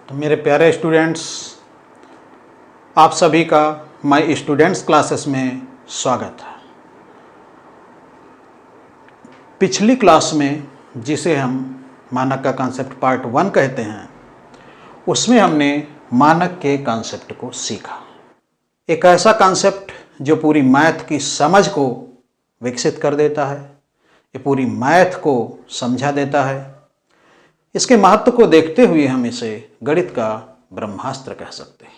तो मेरे प्यारे स्टूडेंट्स, आप सभी का माय स्टूडेंट्स क्लासेस में स्वागत है। पिछली क्लास में, जिसे हम मानक का कॉन्सेप्ट पार्ट 1 कहते हैं, उसमें हमने मानक के कॉन्सेप्ट को सीखा। एक ऐसा कॉन्सेप्ट जो पूरी मैथ की समझ को विकसित कर देता है, ये पूरी मैथ को समझा देता है। इसके महत्व को देखते हुए हम इसे गणित का ब्रह्मास्त्र कह सकते हैं।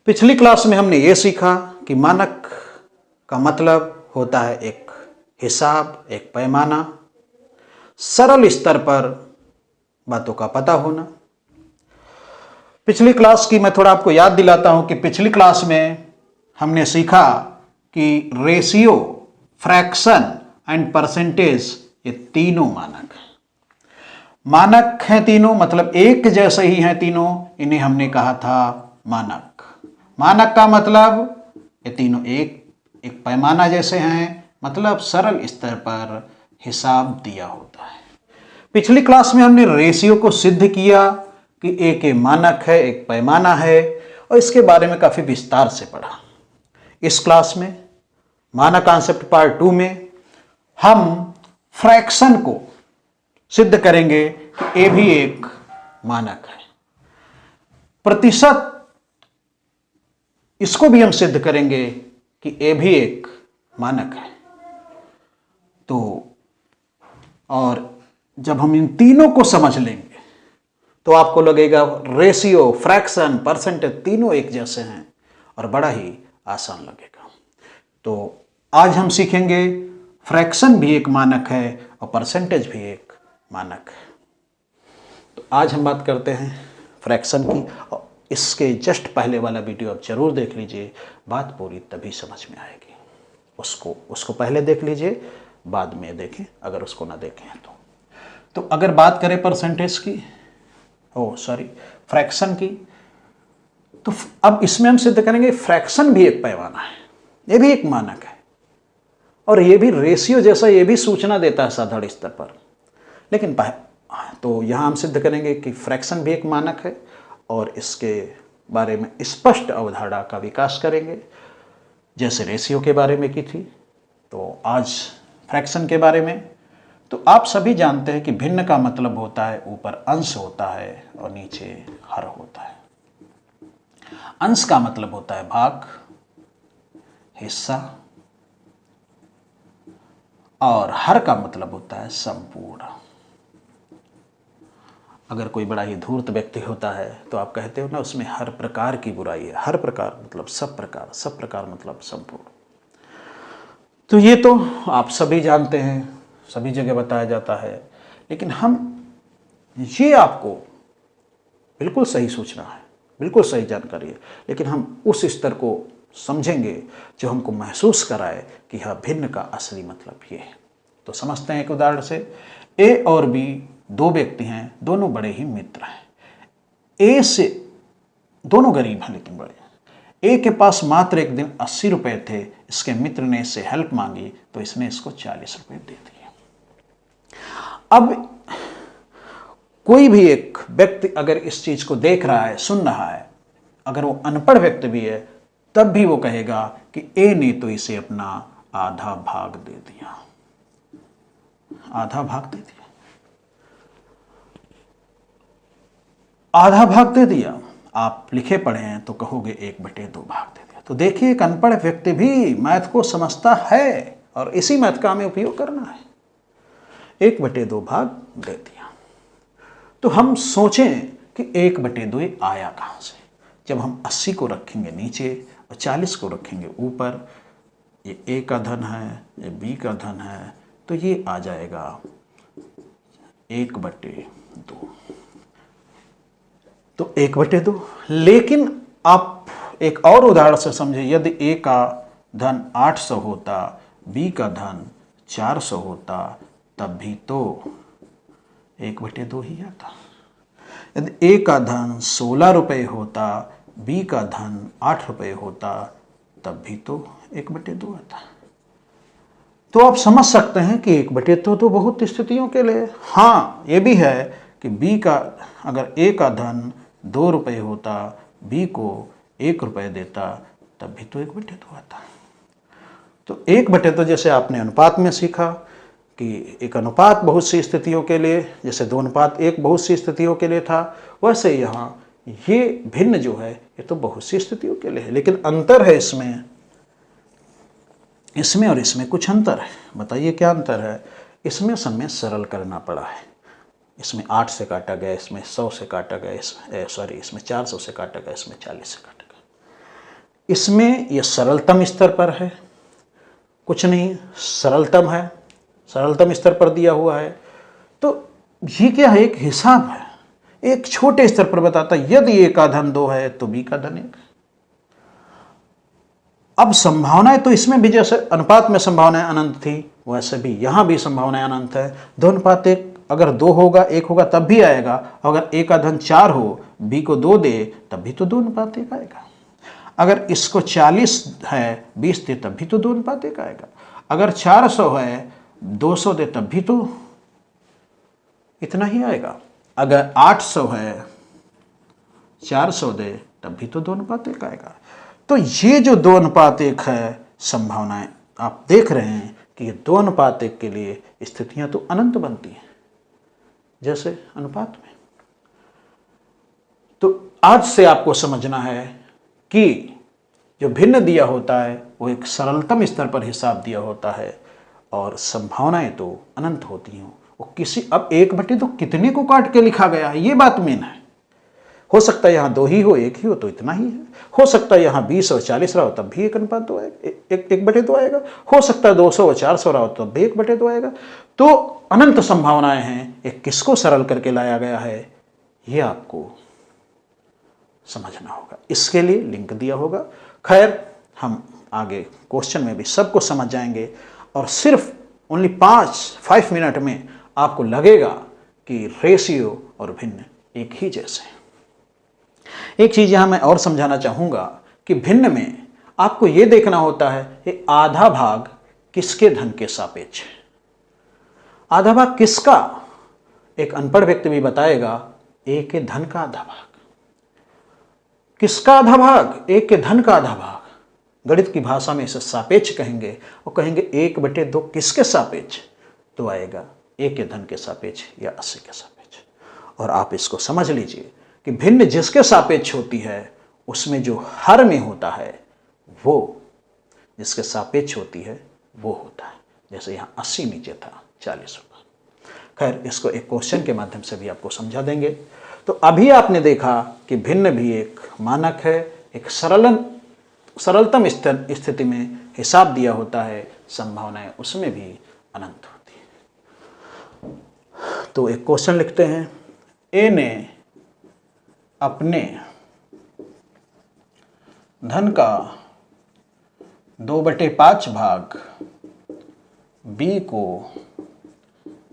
पिछली क्लास में हमने ये सीखा कि मानक का मतलब होता है एक हिसाब, एक पैमाना, सरल स्तर पर बातों का पता होना। पिछली क्लास की मैं थोड़ा आपको याद दिलाता हूं कि पिछली क्लास में हमने सीखा कि रेशियो, फ्रैक्शन एंड परसेंटेज, ये तीनों मानक हैं। मानक हैं तीनों, मतलब एक जैसे ही हैं तीनों, इन्हें हमने कहा था मानक। मानक का मतलब ये तीनों एक पैमाना जैसे हैं, मतलब सरल स्तर पर हिसाब दिया होता है। पिछली क्लास में हमने रेशियो को सिद्ध किया कि एक मानक है, एक पैमाना है, और इसके बारे में काफी विस्तार से पढ़ा। इस क्लास में मानक कॉन्सेप्ट पार्ट 2 में हम फ्रैक्शन को सिद्ध करेंगे कि ये भी एक मानक है। प्रतिशत, इसको भी हम सिद्ध करेंगे कि ये भी एक मानक है। तो और जब हम इन तीनों को समझ लेंगे तो आपको लगेगा रेशियो, फ्रैक्शन, परसेंटेज तीनों एक जैसे हैं और बड़ा ही आसान लगेगा। तो आज हम सीखेंगे फ्रैक्शन भी एक मानक है और परसेंटेज भी एक मानक है। तो आज हम बात करते हैं फ्रैक्शन की, और इसके जस्ट पहले वाला वीडियो आप जरूर देख लीजिए, बात पूरी तभी समझ में आएगी। उसको पहले देख लीजिए, बाद में देखें अगर उसको ना देखें तो अगर बात करें परसेंटेज की, फ्रैक्शन की, तो अब इसमें हम सिद्ध करेंगे फ्रैक्शन भी एक पैमाना है, ये भी एक मानक है, और ये भी रेशियो जैसा ये भी सूचना देता है साधारण स्तर पर। लेकिन तो यहाँ हम सिद्ध करेंगे कि फ्रैक्शन भी एक मानक है और इसके बारे में स्पष्ट अवधारणा का विकास करेंगे, जैसे रेशियो के बारे में की थी। तो आज फ्रैक्शन के बारे में, तो आप सभी जानते हैं कि भिन्न का मतलब होता है ऊपर अंश होता है और नीचे हर होता है। अंश का मतलब होता है भाग, हिस्सा, और हर का मतलब होता है संपूर्ण। अगर कोई बड़ा ही धूर्त व्यक्ति होता है तो आप कहते हो ना, उसमें हर प्रकार की बुराई है। हर प्रकार मतलब सब प्रकार, सब प्रकार मतलब संपूर्ण। तो ये तो आप सभी जानते हैं, सभी जगह बताया जाता है। लेकिन हम ये आपको बिल्कुल सही सूचना है, बिल्कुल सही जानकारी है, लेकिन हम उस स्तर को समझेंगे जो हमको महसूस कराए कि हाँ, भिन्न का असली मतलब ये है। तो समझते हैं एक उदाहरण से। ए और बी दो व्यक्ति हैं, दोनों बड़े ही मित्र हैं। ए से, दोनों गरीब हैं लेकिन बड़े हैं। ए के पास मात्र एक दिन 80 रुपए थे। इसके मित्र ने इससे हेल्प मांगी तो इसने इसको 40 रुपए दे दिए। अब कोई भी एक व्यक्ति अगर इस चीज को देख रहा है, सुन रहा है, अगर वो अनपढ़ व्यक्ति भी है, तब भी वो कहेगा कि ए ने तो इसे अपना आधा भाग दे दिया। आधा भाग दे दिया, आधा भाग दे दिया। आप लिखे पढ़े हैं तो कहोगे 1/2 भाग दे दिया। तो देखिए, एक अनपढ़ व्यक्ति भी मैथ को समझता है और इसी मैथ का हमें उपयोग करना है। 1/2 भाग दे दिया। तो हम सोचें कि 1/2 आया कहां से। जब हम 80 को रखेंगे नीचे और 40 को रखेंगे ऊपर, ये ए का धन है, ये बी का धन है, तो ये आ जाएगा 1/2। तो 1/2। लेकिन आप एक और उदाहरण से समझे। यदि ए का धन 800 होता, बी का धन 400 होता, तब भी तो 1/2 ही आता। यदि ए का धन 16 रुपये होता, बी का धन 8 रुपये होता, तब भी तो 1/2 आता। तो आप समझ सकते हैं कि 1/2 तो बहुत स्थितियों के लिए। हाँ, ये भी है कि बी का, अगर ए का धन 2 रुपये होता, बी को 1 रुपये देता, तब भी तो 1/2 आता। तो 1/2 जैसे आपने अनुपात में सीखा कि एक अनुपात बहुत सी स्थितियों के लिए, जैसे 2:1 बहुत सी स्थितियों के लिए था, वैसे यहाँ ये भिन्न जो है ये तो बहुत सी स्थितियों के लिए है। लेकिन अंतर है इसमें और इसमें कुछ अंतर है। बताइए क्या अंतर है? इसमें समय सरल करना पड़ा है। इसमें 8 से काटा गया, इसमें 100 से काटा गया, इसमें 400 से काटा गया, इसमें 40 से काटा गया। इसमें यह सरलतम स्तर पर है, कुछ नहीं, सरलतम है, सरलतम स्तर पर दिया हुआ है। तो ये क्या है? एक हिसाब है, एक छोटे स्तर पर बताता है यदि ए का धन 2 है तो बी का धन 1 है। अब संभावनाएं तो इसमें भी जैसे अनुपात में संभावनाएं अनंत थी, वैसे भी यहां भी संभावनाएं अनंत है। 2:1 अगर 2 होगा, 1 होगा तब भी आएगा। अगर ए का धन 4 हो, बी को 2 दे, तब भी तो 2:1 आएगा। अगर इसको 40 है, 20 दे, तब भी तो 2:1 आएगा। अगर 400 है, 200 दे, तब भी तो इतना ही आएगा। अगर 800 है, 400 दे, तब भी तो 2:1 आएगा। तो ये जो 2:1 है, संभावनाएं आप देख रहे हैं कि ये 2:1 के लिए स्थितियां तो अनंत बनती हैं, जैसे अनुपात में। तो आज से आपको समझना है कि जो भिन्न दिया होता है वो एक सरलतम स्तर पर हिसाब दिया होता है, और संभावनाएं तो अनंत होती हैं। वो किसी, अब 1/2 कितने को काट के लिखा गया है, ये बात मेन है। हो सकता है यहाँ 2 ही हो, 1 ही हो, तो इतना ही है। हो सकता है यहाँ 20 और 40 रहा हो, तब भी 1:2 आएगा, 1/2 आएगा। हो सकता है 200 और 400 रहा हो, तब भी 1/2 आएगा। तो अनंत संभावनाएं हैं। एक किसको सरल करके लाया गया है, ये आपको समझना होगा। इसके लिए लिंक दिया होगा। खैर, हम आगे क्वेश्चन में भी सबको समझ जाएंगे, और सिर्फ ओनली 5 मिनट में आपको लगेगा कि रेशियो और भिन्न एक ही जैसे हैं। एक चीज यहां मैं और समझाना चाहूंगा कि भिन्न में आपको यह देखना होता है कि आधा भाग किसके धन के सापेक्ष है। आधा भाग किसका? एक अनपढ़ व्यक्ति भी बताएगा, ए के धन का आधा भाग। किसका आधा भाग? ए के धन का आधा भाग। गणित की भाषा में इसे सापेक्ष कहेंगे, और कहेंगे 1/2 किसके सापेक्ष? तो आएगा ए के धन के सापेक्ष या 80 के सापेक्ष। और आप इसको समझ लीजिए कि भिन्न जिसके सापेक्ष होती है, उसमें जो हर में होता है वो जिसके सापेक्ष होती है वो होता है। जैसे यहाँ 80 नीचे था, 40 ऊपर। खैर, इसको एक क्वेश्चन के माध्यम से भी आपको समझा देंगे। तो अभी आपने देखा कि भिन्न भी एक मानक है, एक सरलतम स्थिति में हिसाब दिया होता है, संभावनाएं उसमें भी अनंत होती है। तो एक क्वेश्चन लिखते हैं, ए ने अपने धन का 2/5 भाग बी को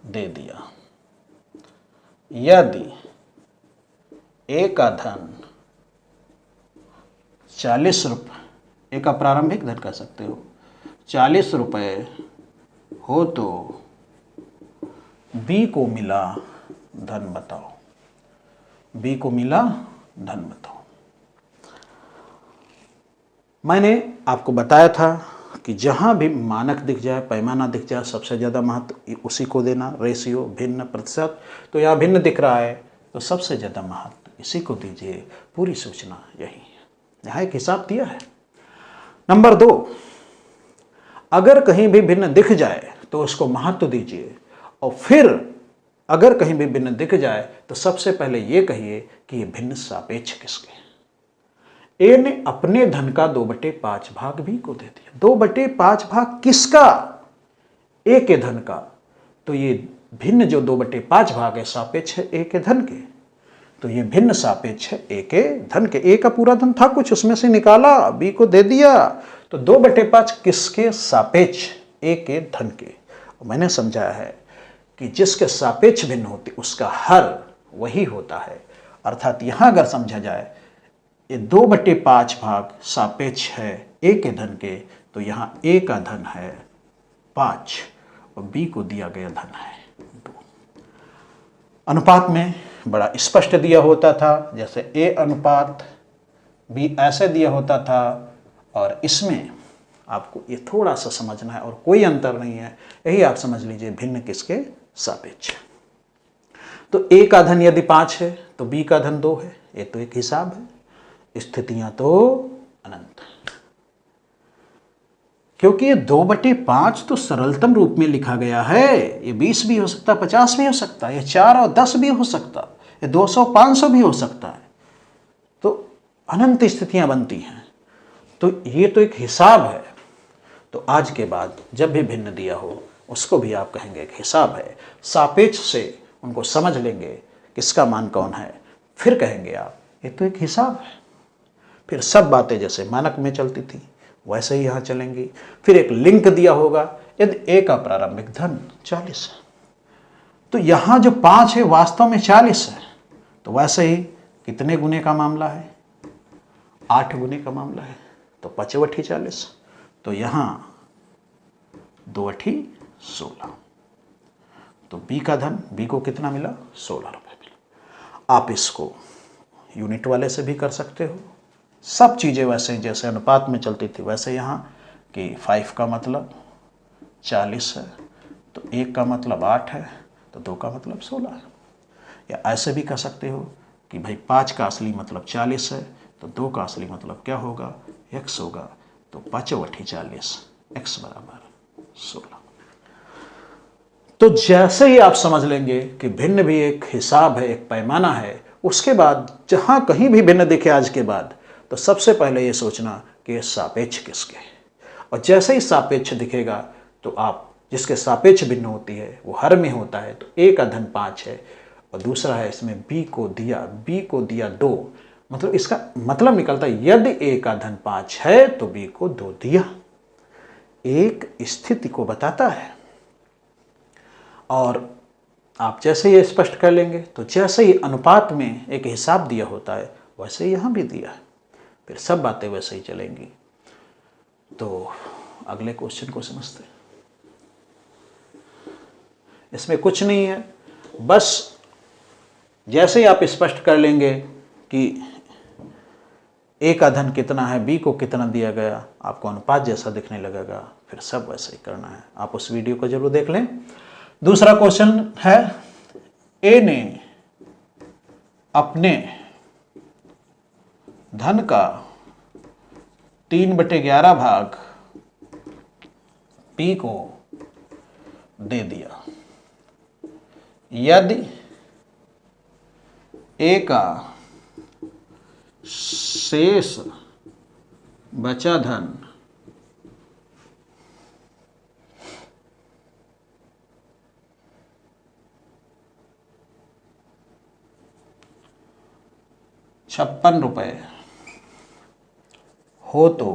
दे दिया। यदि ए का धन 40 रुपये, ए का प्रारंभिक धन कह सकते हो, 40 रुपये हो, तो बी को मिला धन बताओ। बी को मिला धन बताओ। मैंने आपको बताया था कि जहां भी मानक दिख जाए, पैमाना दिख जाए, सबसे ज़्यादा महत्व उसी को देना। रेशियो, भिन्न, प्रतिशत। तो यहाँ भिन्न दिख रहा है तो सबसे ज़्यादा महत्व इसी को दीजिए। पूरी सूचना यही है, यहाँ एक हिसाब दिया है। नंबर 2, अगर कहीं भी भिन्न दिख जाए तो उसको महत्व दीजिए, और फिर अगर कहीं भी भिन्न दिख जाए तो सबसे पहले ये कहिए कि ये भिन्न सापेक्ष किसके। ए ने अपने धन का 2/5 भाग बी को दे दिया। 2/5 भाग किसका? ए के धन का। तो ये भिन्न जो 2/5 भाग है, सापेक्ष है ए के धन के। तो ये भिन्न सापेक्ष है ए के धन के। ए का पूरा धन था कुछ, उसमें से निकाला, बी को दे दिया। तो 2/5 किसके सापेक्ष? ए के धन के। मैंने समझाया है कि जिसके सापेक्ष भिन्न होती उसका हर वही होता है। अर्थात यहां अगर समझा जाए ये 2/5 भाग सापेक्ष है ए के धन के, तो यहां ए का धन है 5 और बी को दिया गया धन है 2। अनुपात में बड़ा स्पष्ट दिया होता था, जैसे A अनुपात B ऐसे दिया होता था, और इसमें आपको ये थोड़ा सा समझना है और कोई अंतर नहीं है, यही आप समझ लीजिए भिन्न किसके सापेक्ष है। तो A का धन यदि 5 है तो B का धन 2 है, ये तो एक हिसाब है। स्थितियां तो अनंत है, क्योंकि ये 2/5 तो सरलतम रूप में लिखा गया है। ये 20 भी हो सकता है, 50 भी हो सकता है, ये 4 और 10 भी हो सकता है, ये 200 500 भी हो सकता है। तो अनंत स्थितियां बनती हैं, तो ये तो एक हिसाब है। तो आज के बाद जब भी भिन्न दिया हो उसको भी आप कहेंगे एक हिसाब है। सापेक्ष से उनको समझ लेंगे किसका मान कौन है, फिर कहेंगे आप ये तो एक हिसाब है। फिर सब बातें जैसे मानक में चलती थी वैसे ही यहाँ चलेंगी। फिर एक लिंक दिया होगा, यदि A का प्रारंभिक धन 40 है तो यहाँ जो 5 है वास्तव में 40 है, तो वैसे ही कितने गुने का मामला है, 8 गुने का मामला है, तो 5 40, तो यहाँ 2 16, तो B का धन, B को कितना मिला, 16 रुपये मिला। आप इसको यूनिट वाले से भी कर सकते हो, सब चीज़ें वैसे जैसे अनुपात में चलती थी वैसे यहाँ कि 5 का मतलब 40 है, तो 1 का मतलब 8 है, तो 2 का मतलब 16 है। या ऐसे भी कह सकते हो कि भाई 5 का असली मतलब 40 है, तो 2 का असली मतलब क्या होगा, x होगा, तो 5 × 40, x बराबर 16। तो जैसे ही आप समझ लेंगे कि भिन्न भी एक हिसाब है, एक पैमाना है, उसके बाद जहाँ कहीं भी भिन्न दिखे आज के बाद, तो सबसे पहले ये सोचना कि ये सापेक्ष किसके है। और जैसे ही सापेक्ष दिखेगा तो आप जिसके सापेक्ष भिन्न होती है वो हर में होता है, तो A का धन 5 है और दूसरा है इसमें B को दिया 2, मतलब इसका मतलब निकलता है यदि A का धन 5 है तो B को 2 दिया। एक स्थिति को बताता है। और आप जैसे ये स्पष्ट कर लेंगे तो जैसे ही अनुपात में एक हिसाब दिया होता है वैसे ही यहाँ भी दिया है, फिर सब बातें वैसे ही चलेंगी। तो अगले क्वेश्चन को समझते हैं। इसमें कुछ नहीं है, बस जैसे ही आप स्पष्ट कर लेंगे कि A का धन कितना है, B को कितना दिया गया, आपको अनुपात जैसा दिखने लगेगा, फिर सब वैसे ही करना है। आप उस वीडियो को जरूर देख लें। दूसरा क्वेश्चन है, A ने अपने धन का 3/11 भाग P को दे दिया। यदि A का शेष बचा धन ₹56 हो तो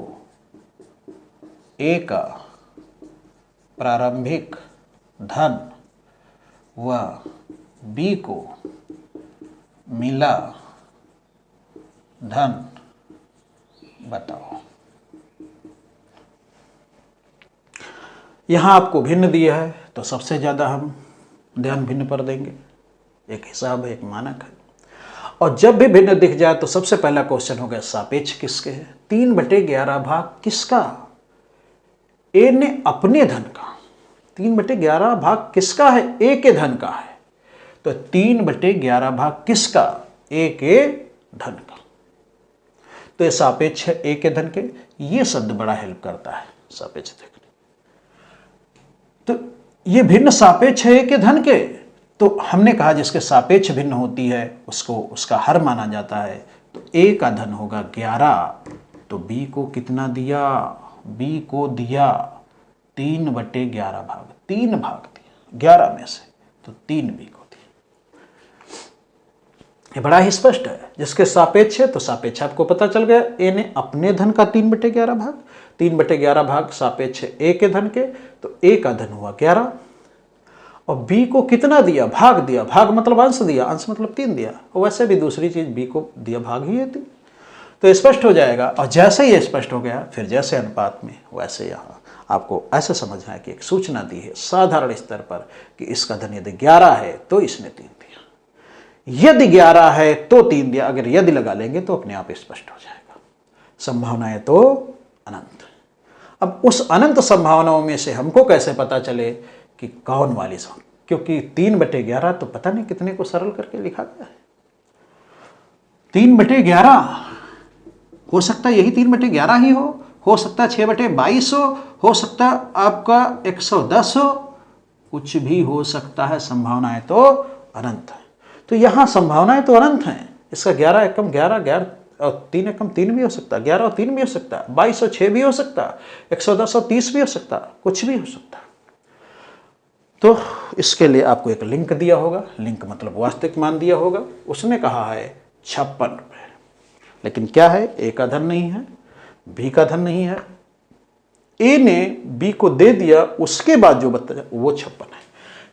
A का प्रारंभिक धन व B को मिला धन बताओ। यहाँ आपको भिन्न दिया है तो सबसे ज़्यादा हम ध्यान भिन्न पर देंगे। एक हिसाब है, एक मानक है। और जब भी भिन्न दिख जाए तो सबसे पहला क्वेश्चन हो गया सापेक्ष किसके है। 3/11 भाग किसका, A ने अपने धन का। 3/11 भाग किसका है, A के धन का है। तो 3/11 भाग किसका, A के धन का। तो ये सापेक्ष है A के धन के। ये शब्द बड़ा हेल्प करता है सापेक्ष देखने। तो ये भिन्न सापेक्ष है A के धन के। तो हमने कहा जिसके सापेक्ष भिन्न होती है उसको उसका हर माना जाता है। तो A का धन होगा 11, तो B को कितना दिया, B को दिया 3/11 भाग, 3 भाग दिया 11 में से, तो 3 B को दिया। ये बड़ा ही स्पष्ट है। जिसके सापेक्ष है तो सापेक्ष आपको पता चल गया। A ने अपने धन का 3/11 भाग, 3/11 भाग सापेक्ष है A के धन के, तो A का धन हुआ 11 और B को कितना दिया, भाग दिया। भाग मतलब अंश दिया, अंश मतलब 3 दिया। और वैसे भी दूसरी चीज B को दिया भाग ही है 3, तो स्पष्ट हो जाएगा। और जैसे ही स्पष्ट हो गया फिर जैसे अनुपात में वैसे यहाँ आपको ऐसे समझना है कि एक सूचना दी है साधारण स्तर पर कि इसका धन यदि 11 है तो इसने 3 दिया। यदि 11 है तो 3 दिया, अगर यदि लगा लेंगे तो अपने आप स्पष्ट हो जाएगा। संभावनाएं तो अनंत। अब उस अनंत संभावनाओं में से हमको कैसे पता चले कि कौन वाली संभावना, क्योंकि 3/11 तो पता नहीं कितने को सरल करके लिखा गया है। 3/11 हो सकता है यही 3/11 ही हो सकता है 6/22 हो सकता है आपका 110 हो, कुछ भी हो सकता है। संभावनाएं तो अनंत है। तो यहां संभावनाएं तो अनंत हैं। इसका 11 एकम 11 और 3 एकम 3 भी हो सकता है, 11 और 3 भी हो सकता है, 22 और 6 भी हो सकता है, 110 और 30 भी हो सकता है, कुछ भी हो सकता है। तो इसके लिए आपको एक लिंक दिया होगा, लिंक मतलब वास्तविक मान दिया होगा। उसने कहा है 56 रुपये, लेकिन क्या है, ए का धन नहीं है, बी का धन नहीं है। ए ने बी को दे दिया, उसके बाद जो बताया वो 56 है।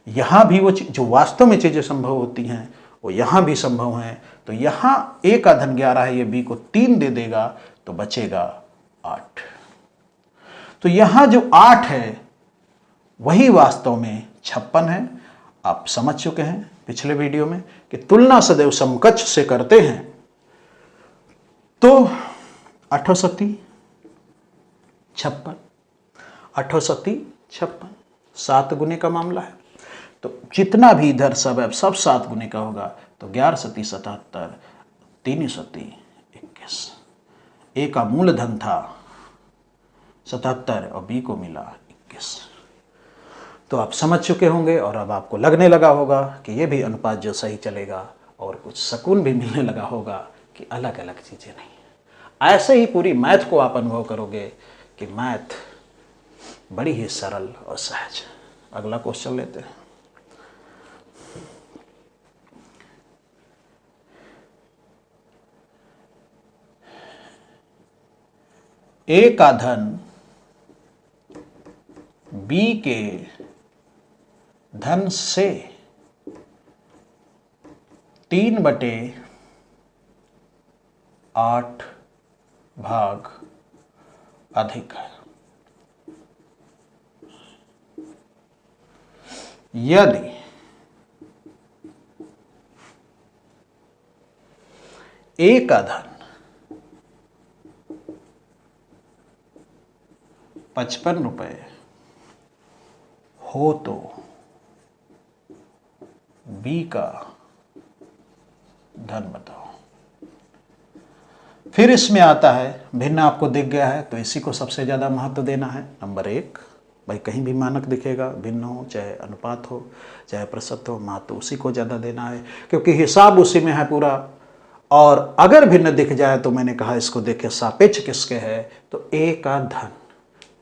यहां भी वो जो वास्तव में चीजें संभव होती हैं वो यहां भी संभव हैं। तो यहां ए का धन 11 है, ये बी को 3 दे देगा तो बचेगा 8। तो यहां जो 8 है वही वास्तव में 56 है। आप समझ चुके हैं पिछले वीडियो में कि तुलना सदैव समकक्ष से करते हैं। तो 8 सती 56, 8 सती 56, 7 गुने का मामला है। तो जितना भी इधर सब है सब 7 गुने का होगा। तो 11 सती 77, 3 सती 21। ए का मूल धन था 77 और बी को मिला 21। तो आप समझ चुके होंगे और अब आपको लगने लगा होगा कि ये भी अनुपात जो सही चलेगा और कुछ सुकून भी मिलने लगा होगा कि अलग अलग चीज़ें नहीं है। ऐसे ही पूरी मैथ को आप अनुभव करोगे कि मैथ बड़ी ही सरल और सहज। अगला क्वेश्चन लेते हैं। ए का धन बी के धन से 3/8 भाग अधिक है। यदि ए का धन 55 रुपये हो तो बी का धन बताओ। फिर इसमें आता है भिन्न, आपको दिख गया है तो इसी को सबसे ज़्यादा महत्व देना है। नंबर 1, भाई कहीं भी मानक दिखेगा, भिन्न हो चाहे अनुपात हो चाहे प्रतिशत हो, महत्व उसी को ज़्यादा देना है क्योंकि हिसाब उसी में है पूरा। और अगर भिन्न दिख जाए तो मैंने कहा इसको देखे सापेक्ष किसके है, तो ए का धन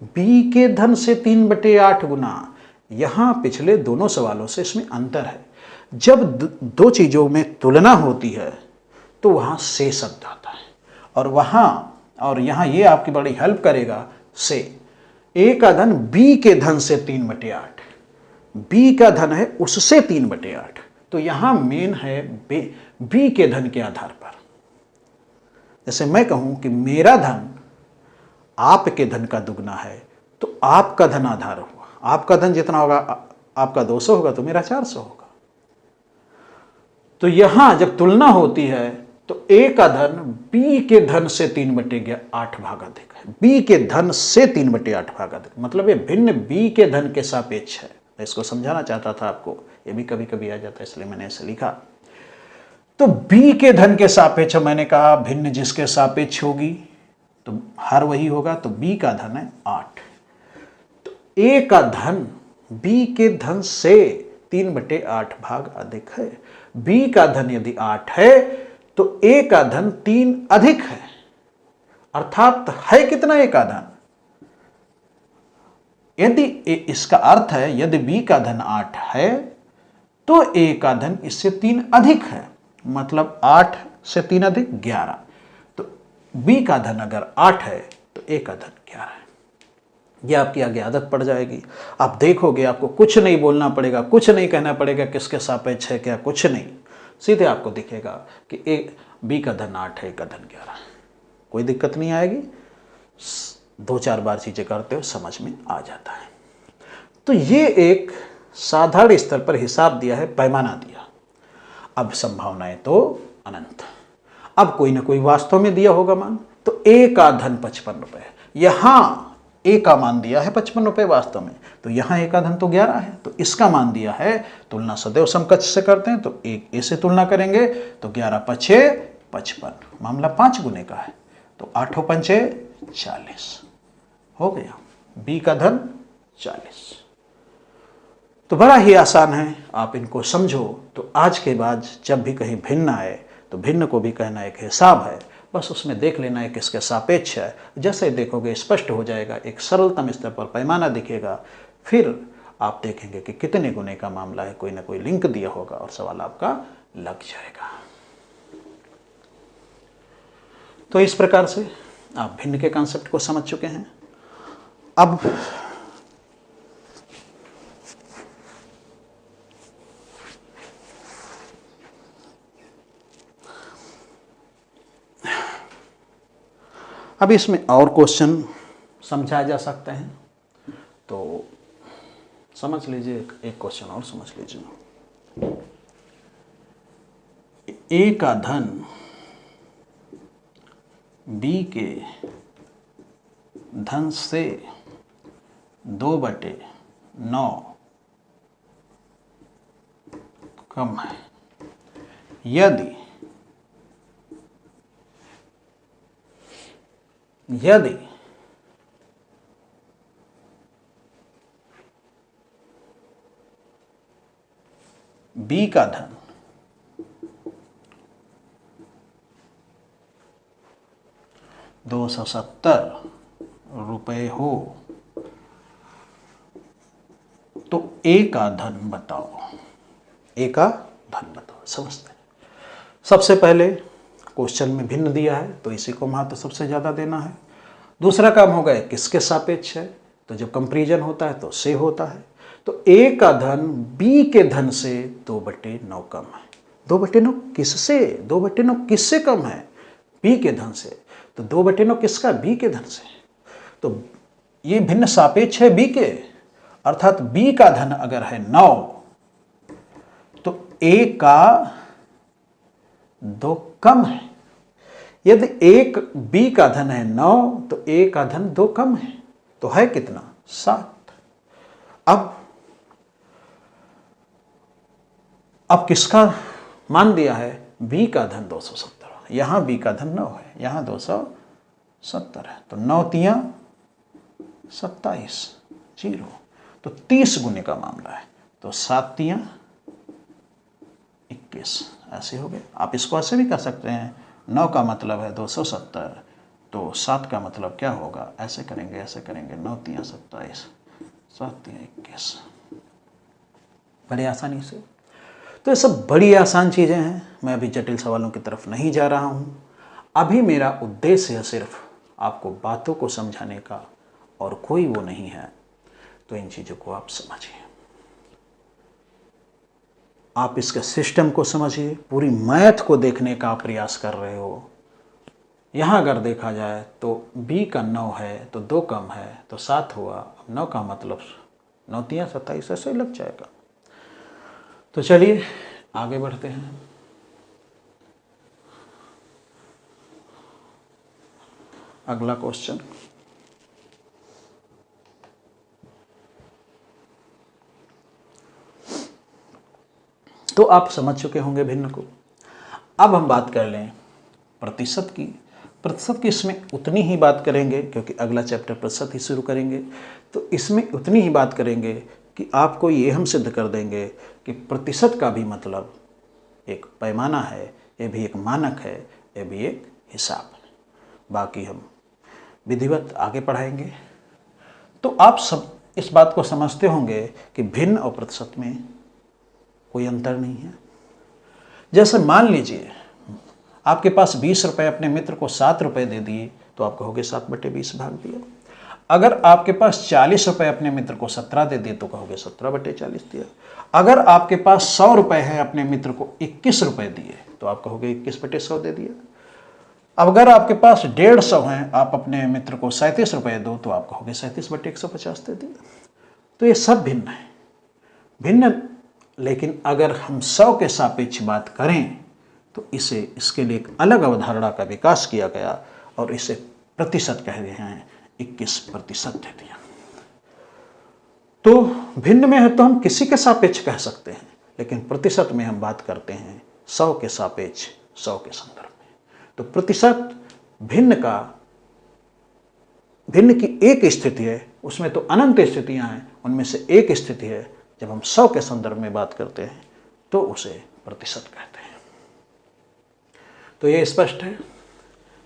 बी के धन से 3/8 गुना। यहाँ पिछले दोनों सवालों से इसमें अंतर है। जब दो चीज़ों में तुलना होती है तो वहाँ से शब्द आता है और यहाँ ये आपकी बड़ी हेल्प करेगा से। ए का धन बी के धन से 3/8, बी का धन है उससे 3/8। तो यहाँ मेन है बी के धन के आधार पर। जैसे मैं कहूँ कि मेरा धन आपके धन का दुगना है तो आपका धन आधार हुआ। आपका धन जितना होगा, आपका 200 होगा तो मेरा 400 होगा। तो यहां जब तुलना होती है तो ए का धन बी के धन से 3/8 भाग अधिक है। बी के धन से 3/8 भाग अधिक मतलब ये भिन्न बी के धन के सापेक्ष है। मैं इसको समझाना चाहता था आपको, ये भी कभी कभी आ जाता है इसलिए मैंने ऐसे लिखा। तो बी के धन के सापेक्ष मैंने कहा भिन्न जिसके सापेक्ष होगी तो हर वही होगा। तो बी का धन है 8। तो ए का धन बी के धन से 3/8 भाग अधिक है। बी का धन यदि 8 है तो ए का धन 3 अधिक है। अर्थात है कितना ए का धन, यदि इसका अर्थ है यदि बी का धन 8 है तो ए का धन इससे 3 अधिक है। मतलब 8 से 3 अधिक 11। तो बी का धन अगर 8 है तो ए का धन 11 है। यह आपकी आगे आदत पड़ जाएगी। आप देखोगे आपको कुछ नहीं बोलना पड़ेगा, कुछ नहीं कहना पड़ेगा किसके सापेक्ष है क्या, कुछ नहीं। सीधे आपको दिखेगा कि ए बी का धन 8 है, ए का धन 11 है। कोई दिक्कत नहीं आएगी। 2-4 बार चीज़ें करते हो समझ में आ जाता है। तो ये एक साधारण स्तर पर हिसाब दिया है, पैमाना दिया। अब संभावनाएं तो अनंत। अब कोई ना कोई वास्तव में दिया होगा मान, तो ए का धन 55 रुपये, यहाँ ए का मान दिया है 55 रुपये वास्तव में, तो यहाँ ए का धन तो 11 है, तो इसका मान दिया है। तुलना सदैव समकक्ष से करते हैं, तो एक ए से तुलना करेंगे तो 11 पछे 55, मामला 5 गुने का है, तो 8 पंचे 40 हो गया, बी का धन 40। तो बड़ा ही आसान है, आप इनको समझो तो आज के बाद जब भी कहीं भिन्न आए तो भिन्न को भी कहना एक हिसाब है, बस उसमें देख लेना है किसके सापेक्ष है। जैसे देखोगे स्पष्ट हो जाएगा, एक सरलतम स्तर पर पैमाना दिखेगा, फिर आप देखेंगे कि कितने गुने का मामला है, कोई ना कोई लिंक दिया होगा और सवाल आपका लग जाएगा। तो इस प्रकार से आप भिन्न के कॉन्सेप्ट को समझ चुके हैं। अब अब इसमें और क्वेश्चन समझाए जा सकते हैं, तो समझ लीजिए। एक क्वेश्चन और समझ लीजिए। ए का धन बी के धन से 2/9 कम है यदि बी का धन 270 रुपये हो तो ए का धन बताओ। ए का धन बताओ, समझते हैं। सबसे पहले क्वेश्चन में भिन्न दिया है तो इसी को महत्व सबसे ज़्यादा देना है। दूसरा काम होगा किसके सापेक्ष है, तो जब कंपैरिजन होता है तो से होता है। तो ए का धन बी के धन से 2/9 कम है। 2/9 किससे? 2/9 किससे कम है? बी के धन से। तो 2/9 किसका? बी के धन से। तो ये भिन्न सापेक्ष है बी के, अर्थात बी का धन अगर है 9 तो ए का 2 कम है। यदि एक बी का धन है 9 तो ए का धन 2 कम है, तो है कितना? 7। अब किसका मान दिया है? बी का धन 270। यहां बी का धन 9 है, यहां 270 है, तो 9 तियां 27 0, तो 30 गुने का मामला है। तो 7 तियां 21, ऐसे हो गए। आप इसको ऐसे भी कर सकते हैं, 9 का मतलब है 270, तो 7 का मतलब क्या होगा? ऐसे करेंगे 9 तियां 27, 7 तियां 21, बड़ी आसानी से। तो ये सब बड़ी आसान चीज़ें हैं। मैं अभी जटिल सवालों की तरफ नहीं जा रहा हूँ। अभी मेरा उद्देश्य है सिर्फ आपको बातों को समझाने का, और कोई वो नहीं है। तो इन चीज़ों को आप समझिए, आप इसके सिस्टम को समझिए, पूरी मैथ को देखने का प्रयास कर रहे हो। यहाँ अगर देखा जाए तो बी का 9 है तो 2 कम है, तो 7 हुआ। अब 9 का मतलब 9 तियां 27, ऐसे लग जाएगा। तो चलिए आगे बढ़ते हैं। अगला क्वेश्चन, तो आप समझ चुके होंगे भिन्न को। अब हम बात कर लें प्रतिशत की। प्रतिशत की इसमें उतनी ही बात करेंगे, क्योंकि अगला चैप्टर प्रतिशत ही शुरू करेंगे, तो इसमें उतनी ही बात करेंगे कि आपको ये हम सिद्ध कर देंगे कि प्रतिशत का भी मतलब एक पैमाना है, ये भी एक मानक है, ये भी एक हिसाब है। बाकी हम विधिवत आगे पढ़ाएंगे। तो आप सब इस बात को समझते होंगे कि भिन्न और प्रतिशत में कोई अंतर नहीं है। जैसे मान लीजिए आपके पास 20 रुपये, अपने मित्र को 7 रुपये दे दिए, तो आप कहोगे 7/20 भाग दिया। अगर आपके पास 40 रुपये, अपने मित्र को 17 दे दिए, तो कहोगे 17/40 दिया। अगर आपके पास 100 रुपये है, अपने मित्र को 21 रुपये दिए, तो आप कहोगे 21/100 दे दिया। अब अगर आपके पास 150 हैं, आप अपने मित्र को 37 रुपये दो, तो आप कहोगे 37/150 दे दिया। तो ये सब भिन्न है। भिन्न लेकिन अगर हम 100 के सापेक्ष बात करें तो इसके लिए एक अलग अवधारणा का विकास किया गया और इसे प्रतिशत कह रहे हैं, 21% दे दिया। तो भिन्न में है तो हम किसी के सापेक्ष कह सकते हैं, लेकिन प्रतिशत में हम बात करते हैं 100 के सापेक्ष, 100 के संदर्भ में। तो प्रतिशत भिन्न की एक स्थिति है, उसमें तो अनंत स्थितियां हैं, उनमें से एक स्थिति है जब हम 100 के संदर्भ में बात करते हैं तो उसे प्रतिशत कहते हैं। तो ये स्पष्ट है।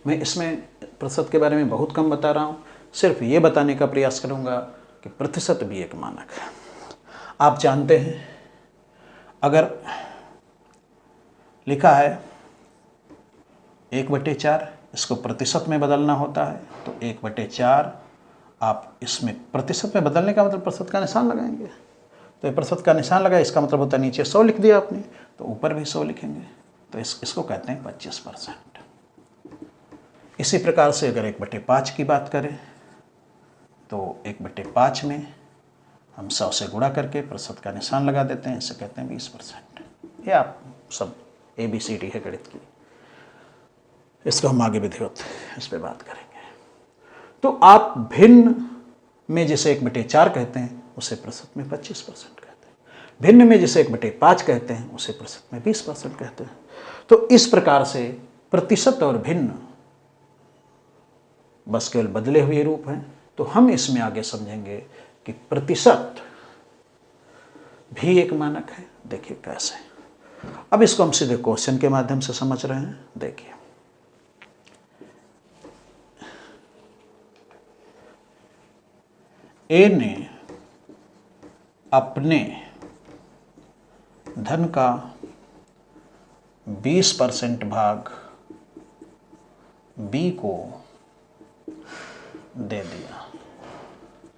मैं इसमें प्रतिशत के बारे में बहुत कम बता रहा हूँ, सिर्फ ये बताने का प्रयास करूँगा कि प्रतिशत भी एक मानक है। आप जानते हैं, अगर लिखा है 1/4, इसको प्रतिशत में बदलना होता है तो 1/4 आप इसमें प्रतिशत में बदलने का मतलब प्रतिशत का निशान लगाएंगे। तो ये प्रतिशत का निशान लगाए, इसका मतलब होता है नीचे 100 लिख दिया आपने, तो ऊपर भी 100 लिखेंगे, तो इसको कहते हैं 25%। इसी प्रकार से अगर 1/5 की बात करें तो 1/5 में हम 100 से गुणा करके प्रतिशत का निशान लगा देते हैं, इसे कहते हैं 20%। ये आप सब ABCD है गणित की, इसको हम आगे विधिवत इस पर बात करेंगे। तो आप भिन्न में जिसे 1/4 कहते हैं उसे प्रतिशत में 25% कहते हैं, भिन्न में जिसे 1/5 कहते हैं उसे प्रतिशत में 20% कहते हैं। तो इस प्रकार से प्रतिशत और भिन्न बस केवल बदले हुए रूप हैं। तो हम इसमें आगे समझेंगे कि प्रतिशत भी एक मानक है। देखिए कैसे, अब इसको हम सीधे क्वेश्चन के माध्यम से समझ रहे हैं। देखिए, ए ने अपने धन का 20% भाग बी को दे दिया।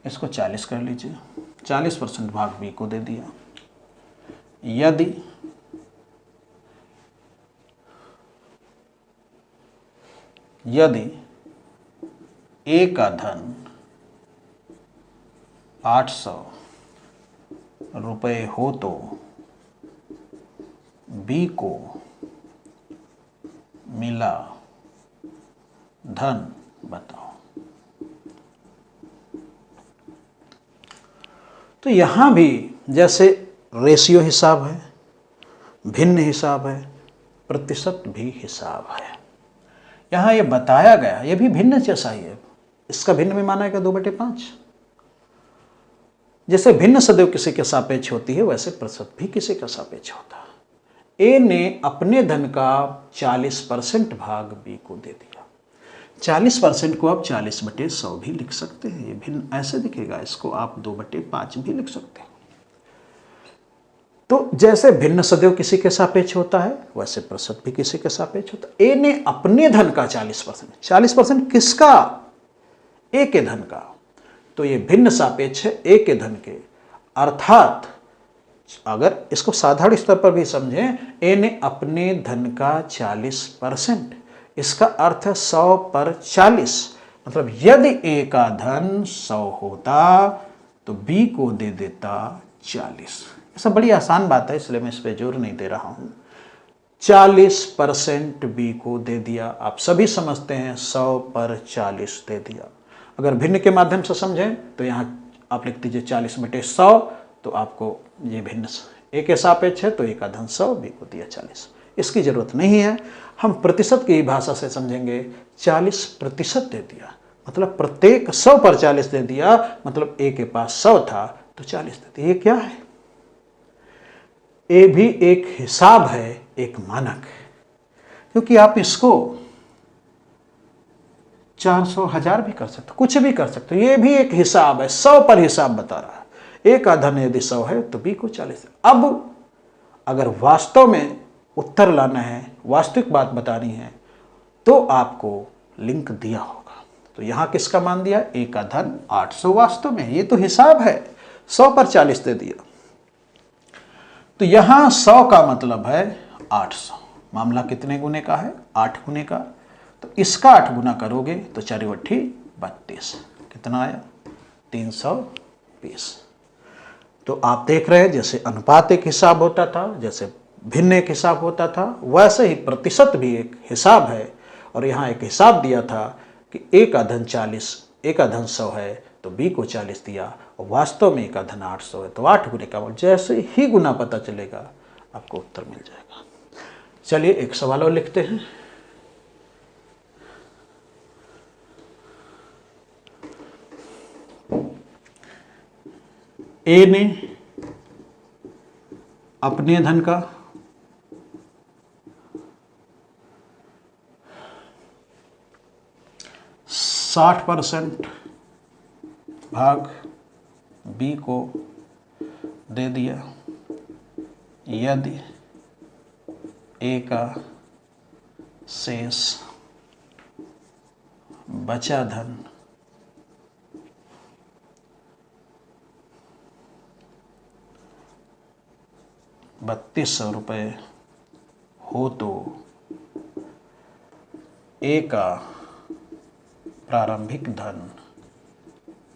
इसको 40 कर लीजिए, 40% भाग बी को दे दिया। यदि ए का धन 800 रुपये हो तो बी को मिला धन बताओ। तो यहां भी जैसे रेशियो हिसाब है, भिन्न हिसाब है, प्रतिशत भी हिसाब है। यहां ये बताया गया, ये भी भिन्न जैसा ही है। इसका भिन्न में माना है कि 2/5। जैसे भिन्न सदैव किसी के सापेक्ष होती है, वैसे प्रतिशत भी किसी का सापेक्ष होता है। ए ने अपने धन का 40% भाग बी को दे दिया। 40% को आप 40/100 भी लिख सकते हैं, ये भिन्न ऐसे दिखेगा। इसको आप 2/5 भी लिख सकते हैं। तो जैसे भिन्न सदैव किसी के सापेक्ष होता है, वैसे प्रतिशत भी किसी के सापेक्ष होता है। ए ने अपने धन का 40% किसका? ए के धन का। तो ये भिन्न सापेक्ष है ए के धन के, अर्थात अगर इसको साधारण स्तर पर भी समझें, ए ने अपने धन का 40%, इसका अर्थ है 100 पर 40। मतलब यदि ए का धन 100 होता तो बी को दे देता 40। ऐसा बड़ी आसान बात है, इसलिए मैं इस पर जोर नहीं दे रहा हूं। 40% बी को दे दिया। आप सभी समझते हैं 100 पर 40 दे दिया। अगर भिन्न के माध्यम से समझें तो यहाँ आप लिख दीजिए 40/100, तो आपको ये भिन्न ए के सापेक्ष है, तो ए का धन 100, बी को दिया 40। इसकी जरूरत नहीं है। हम प्रतिशत की भाषा से समझेंगे। 40% दे दिया मतलब प्रत्येक 100 पर 40 दे दिया, मतलब ए के पास 100 था तो 40 दे दिया। ये क्या है? ए भी एक हिसाब है, एक मानक है, क्योंकि आप इसको 400, 1000 भी कर सकते, कुछ भी कर सकते। ये भी एक हिसाब है, 100 पर हिसाब बता रहा है। ए का धन यदि 100 है तो बी को 40। अब अगर वास्तव में उत्तर लाना है, वास्तविक बात बतानी है, तो आपको लिंक दिया होगा। तो यहां किसका मान दिया? ए का धन 800 वास्तव में, ये तो हिसाब है, 100 पर 40 दे दिया। तो यहां 100 का मतलब है 800। मामला कितने गुने का है? 8 गुने का। तो इसका 8 गुना करोगे तो 4×8 32। कितना आया? 320। तो आप देख रहे हैं जैसे अनुपात एक हिसाब होता था, जैसे भिन्न एक हिसाब होता था, वैसे ही प्रतिशत भी एक हिसाब है। और यहाँ एक हिसाब दिया था कि a का धन 40, a का धन 100 है तो b को 40 दिया, और वास्तव में a का धन 800 है तो 8 गुने का, जैसे ही गुना पता चलेगा आपको उत्तर मिल जाएगा। चलिए एक सवाल और लिखते हैं। ए ने अपने धन का 60% भाग बी को दे दिया यदि ए का शेष बचा धन ₹3200 हो तो ए का प्रारंभिक धन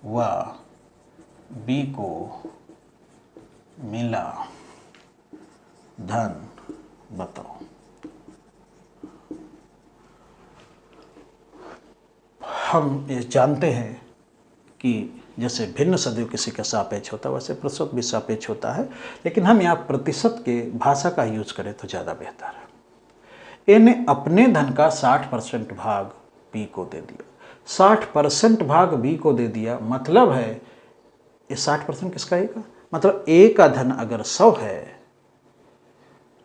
व बी को मिला धन बताओ। हम ये जानते हैं कि जैसे भिन्न सदैव किसी का सापेक्ष होता है वैसे प्रतिशत भी सापेक्ष होता है, लेकिन हम यहाँ प्रतिशत के भाषा का यूज करें तो ज़्यादा बेहतर है। ए ने अपने धन का 60% भाग बी को दे दिया। 60% भाग बी को दे दिया मतलब है ये 60% किसका ए का, मतलब ए का धन अगर 100 है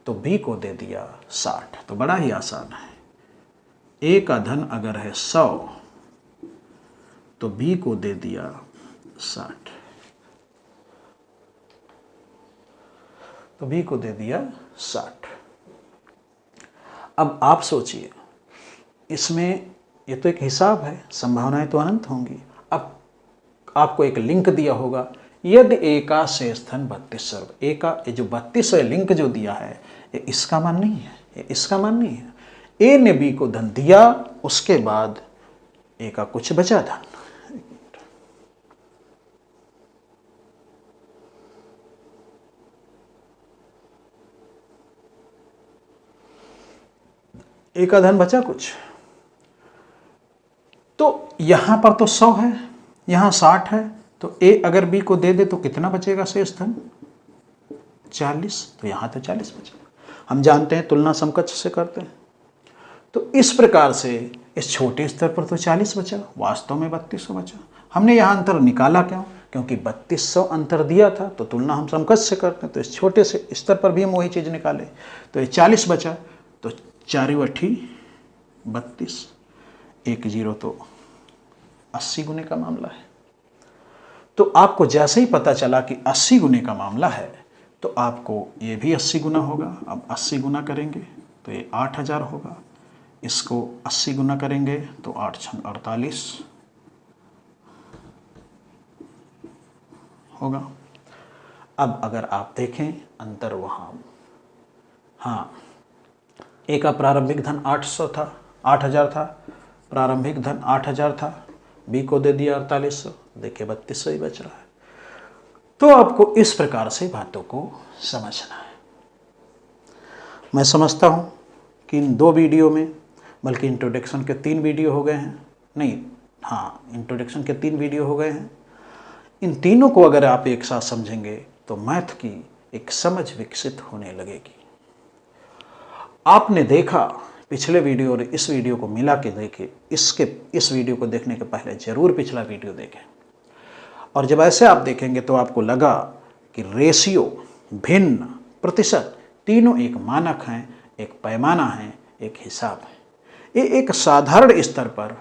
तो बी को दे दिया 60। तो बड़ा ही आसान है। ए का धन अगर है 100 तो बी को दे दिया 60, तो बी को दे दिया 60। अब आप सोचिए, इसमें ये तो एक हिसाब है, संभावनाएं तो अनंत होंगी। अब आपको एक लिंक दिया होगा, यदि ए का शेष धन 3200, ए का ये जो 3200 लिंक जो दिया है ये इसका मान नहीं है, ये इसका मान नहीं है। ए ने बी को धन दिया, उसके बाद ए का कुछ बचा धन। ए का धन बचा कुछ, तो यहां पर तो 100 है, यहां 60 है, तो ए अगर बी को दे दे तो कितना बचेगा शेष धन 40, तो यहां तो 40 बचेगा। हम जानते हैं तुलना समकक्ष से करते हैं, तो इस प्रकार से इस छोटे स्तर पर तो 40 बचा, वास्तव में 3200 बचा। हमने यहाँ अंतर निकाला क्यों, क्योंकि 3200 अंतर दिया था, तो तुलना हम समकक्ष से करते हैं, तो इस छोटे से स्तर पर भी हम वही चीज़ निकाले, तो ये 40 बचा, तो 4 8 32, 1 0 तो 80 गुने का मामला है। तो आपको जैसे ही पता चला कि 80 गुने का मामला है तो आपको ये भी 80 गुना होगा। अब 80 गुना करेंगे तो ये 8000 होगा, इसको 80 गुना करेंगे तो 8 6 48 होगा। अब अगर आप देखें अंतर वहाँ, हाँ, ए का प्रारंभिक धन 800 था, 8000 था, प्रारंभिक धन 8000 था, बी को दे दिया 4800, देखिए 3200 ही बच रहा है। तो आपको इस प्रकार से बातों को समझना है। मैं समझता हूँ कि इन 2 वीडियो में, बल्कि इंट्रोडक्शन के 3 वीडियो हो गए हैं, नहीं हाँ इंट्रोडक्शन के 3 वीडियो हो गए हैं। इन तीनों को अगर आप एक साथ समझेंगे तो मैथ की एक समझ विकसित होने लगेगी। आपने देखा पिछले वीडियो और इस वीडियो को मिला के देखे, इस वीडियो को देखने के पहले ज़रूर पिछला वीडियो देखें, और जब ऐसे आप देखेंगे तो आपको लगा कि रेशियो, भिन्न, प्रतिशत तीनों एक मानक हैं, एक पैमाना है, एक हिसाब है। ये एक साधारण स्तर पर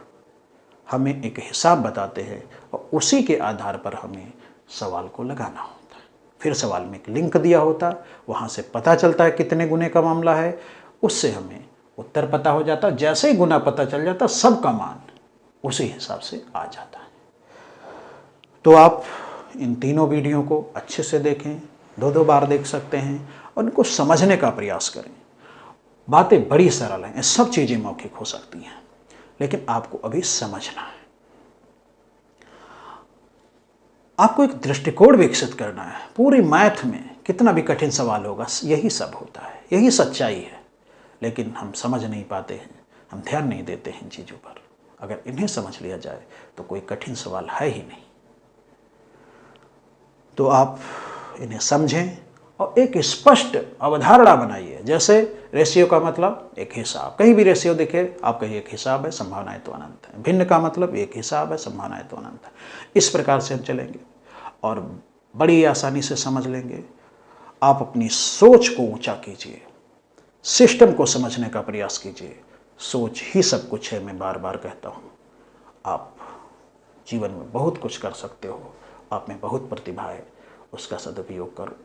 हमें एक हिसाब बताते हैं और उसी के आधार पर हमें सवाल को लगाना होता है। फिर सवाल में एक लिंक दिया होता है, वहाँ से पता चलता है कितने गुने का मामला है, उससे हमें उत्तर पता हो जाता। जैसे ही गुना पता चल जाता सबका मान उसी हिसाब से आ जाता है। तो आप इन तीनों वीडियो को अच्छे से देखें, 2-2 बार देख सकते हैं और इनको समझने का प्रयास करें। बातें बड़ी सरल हैं, सब चीज़ें मौखिक हो सकती हैं, लेकिन आपको अभी समझना है। आपको एक दृष्टिकोण विकसित करना है। पूरी मैथ में कितना भी कठिन सवाल होगा, यही सब होता है, यही सच्चाई है, लेकिन हम समझ नहीं पाते हैं, हम ध्यान नहीं देते हैं इन चीज़ों पर। अगर इन्हें समझ लिया जाए तो कोई कठिन सवाल है ही नहीं। तो आप इन्हें समझें और एक स्पष्ट अवधारणा बनाइए। जैसे रेशियो का मतलब एक हिसाब, कहीं भी रेशियो दिखे आप कहिए एक हिसाब है, संभावनाएं तो अनंत है। भिन्न का मतलब एक हिसाब है, संभावनाएं तो अनंत है। इस प्रकार से हम चलेंगे और बड़ी आसानी से समझ लेंगे। आप अपनी सोच को ऊंचा कीजिए, सिस्टम को समझने का प्रयास कीजिए। सोच ही सब कुछ है, मैं बार बार कहता हूँ। आप जीवन में बहुत कुछ कर सकते हो, आप में बहुत प्रतिभा है, उसका सदुपयोग करो,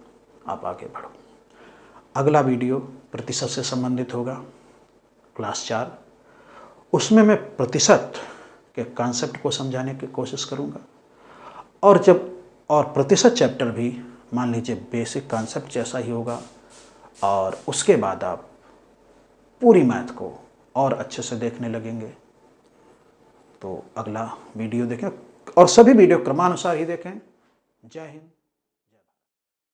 आप आगे बढ़ो। अगला वीडियो प्रतिशत से संबंधित होगा, क्लास 4। उसमें मैं प्रतिशत के कॉन्सेप्ट को समझाने की कोशिश करूँगा। और प्रतिशत चैप्टर भी मान लीजिए बेसिक कॉन्सेप्ट जैसा ही होगा, और उसके बाद आप पूरी मैथ को और अच्छे से देखने लगेंगे। तो अगला वीडियो देखें और सभी वीडियो क्रमानुसार ही देखें। जय हिंद।